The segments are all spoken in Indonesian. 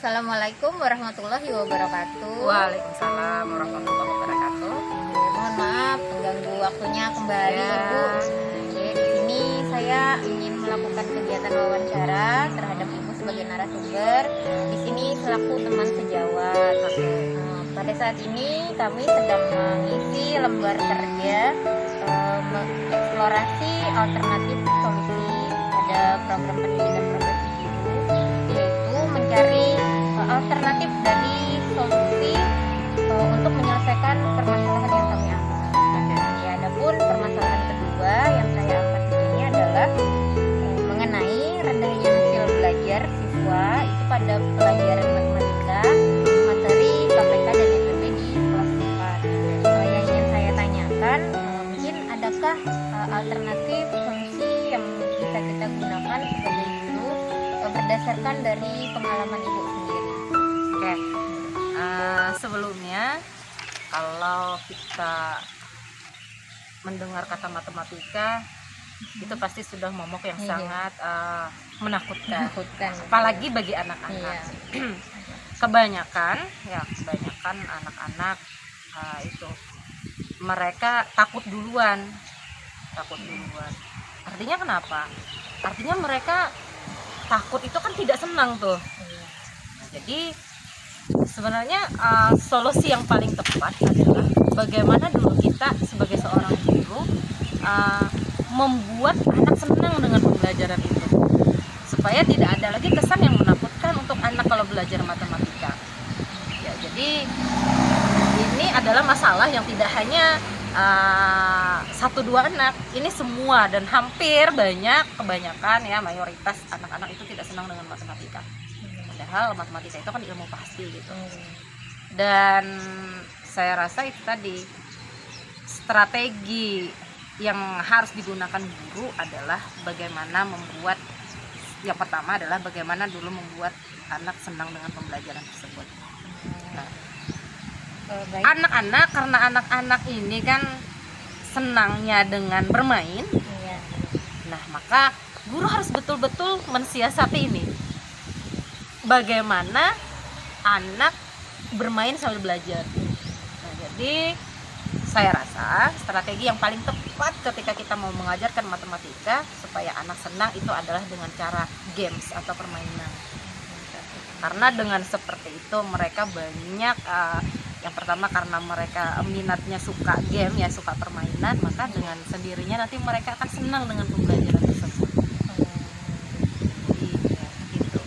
Assalamualaikum warahmatullahi wabarakatuh. Waalaikumsalam warahmatullahi wabarakatuh. Mohon maaf mengganggu waktunya kembali, Ya. Ibu. Di sini saya ingin melakukan kegiatan wawancara terhadap Ibu sebagai narasumber. Di sini selaku teman sejawat. Pada saat ini kami sedang mengisi lembar kerja mengeksplorasi alternatif solusi pada program pendidikan profesi guru, yaitu mencari alternatif dari solusi untuk menyelesaikan permasalahan yang kami angkat. Ya, adapun permasalahan kedua yang saya angkat di sini adalah mengenai rendahnya hasil belajar siswa itu pada pelajaran matematika, materi KPK dan IPB di kelas 4. Yang ingin saya tanyakan, mungkin adakah alternatif solusi yang bisa kita gunakan sebagai guru berdasarkan dari pengalaman Ibu sendiri? Oke. Sebelumnya kalau kita mendengar kata matematika itu pasti sudah momok yang Iya. sangat menakutkan. Menakutkan. Apalagi bagi anak-anak. Iya. Kebanyakan anak-anak itu mereka takut duluan. Artinya kenapa? Artinya mereka takut itu kan tidak senang tuh. Jadi sebenarnya solusi yang paling tepat adalah bagaimana dulu kita sebagai seorang guru membuat anak senang dengan pembelajaran itu, supaya tidak ada lagi kesan yang menakutkan untuk anak kalau belajar matematika. Ya, jadi ini adalah masalah yang tidak hanya satu dua anak, ini semua dan hampir kebanyakan ya mayoritas anak-anak itu tidak senang dengan matematika. Padahal matematika itu kan ilmu pasti gitu. Dan saya rasa itu tadi strategi yang harus digunakan guru adalah bagaimana membuat, yang pertama adalah bagaimana dulu membuat anak senang dengan pembelajaran tersebut. Nah, Baik. anak-anak, karena anak-anak ini kan senangnya dengan bermain, Iya. nah maka guru harus betul-betul mensiasati ini. Bagaimana anak bermain sambil belajar. Nah, jadi saya rasa strategi yang paling tepat ketika kita mau mengajarkan matematika supaya anak senang itu adalah dengan cara games atau permainan. Karena dengan seperti itu mereka banyak yang pertama karena mereka minatnya suka game ya, suka permainan, maka dengan sendirinya nanti mereka akan senang dengan pembelajaran tersebut. Gitu.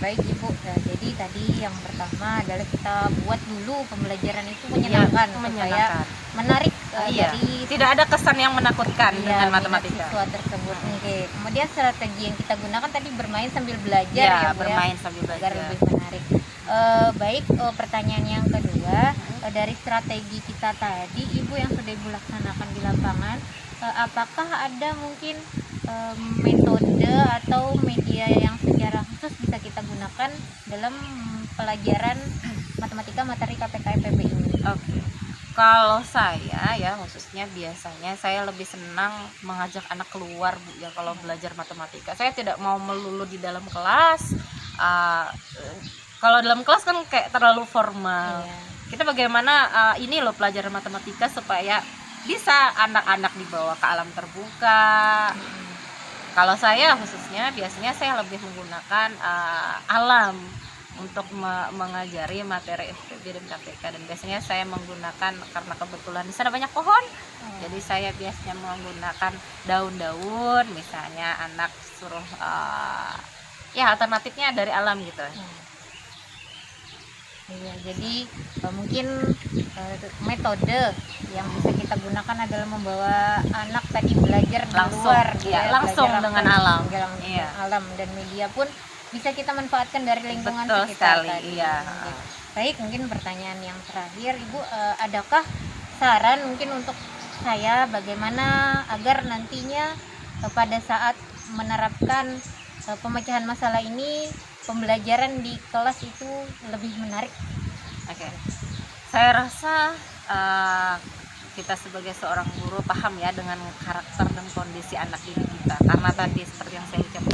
Baik Ibu, nah, jadi tadi yang pertama adalah kita buat dulu pembelajaran itu menyenangkan, supaya menyenangkan. menarik Iya. dari Tidak ada kesan yang menakutkan dengan minat matematika. siswa tersebut. Oke. Kemudian strategi yang kita gunakan tadi bermain sambil belajar Ya, Bu, bermain sambil agar belajar. lebih menarik. Baik, pertanyaan yang kedua, dari strategi kita tadi Ibu yang sudah Ibu laksanakan di lapangan, apakah ada mungkin metode atau media yang secara khusus bisa kita gunakan dalam pelajaran matematika materi KPK IPB ini? Oke. Kalau saya ya khususnya biasanya saya lebih senang mengajak anak keluar Bu ya kalau belajar matematika. Saya tidak mau melulu di dalam kelas. Kalau dalam kelas kan kayak terlalu formal. Iya. Kita bagaimana ini loh pelajaran matematika supaya bisa anak-anak dibawa ke alam terbuka. Kalau saya khususnya biasanya saya lebih menggunakan alam untuk mengajari materi FPB dan KPK, dan biasanya saya menggunakan karena kebetulan di sana banyak pohon. Jadi saya biasanya menggunakan daun-daun, misalnya anak suruh ya alternatifnya dari alam gitu. Iya, jadi mungkin metode yang bisa kita gunakan adalah membawa anak tadi belajar di Langsung, luar, ya, langsung belajar dengan langsung alam. dengan Iya. alam, dan media pun bisa kita manfaatkan dari lingkungan Betul sekitar sekali, tadi. iya. Oke. Baik, mungkin pertanyaan yang terakhir Ibu, adakah saran mungkin untuk saya bagaimana agar nantinya pada saat menerapkan pemecahan masalah ini pembelajaran di kelas itu lebih menarik? Oke. Saya rasa kita sebagai seorang guru paham ya dengan karakter dan kondisi anak didik kita, karena tadi seperti yang saya ucapkan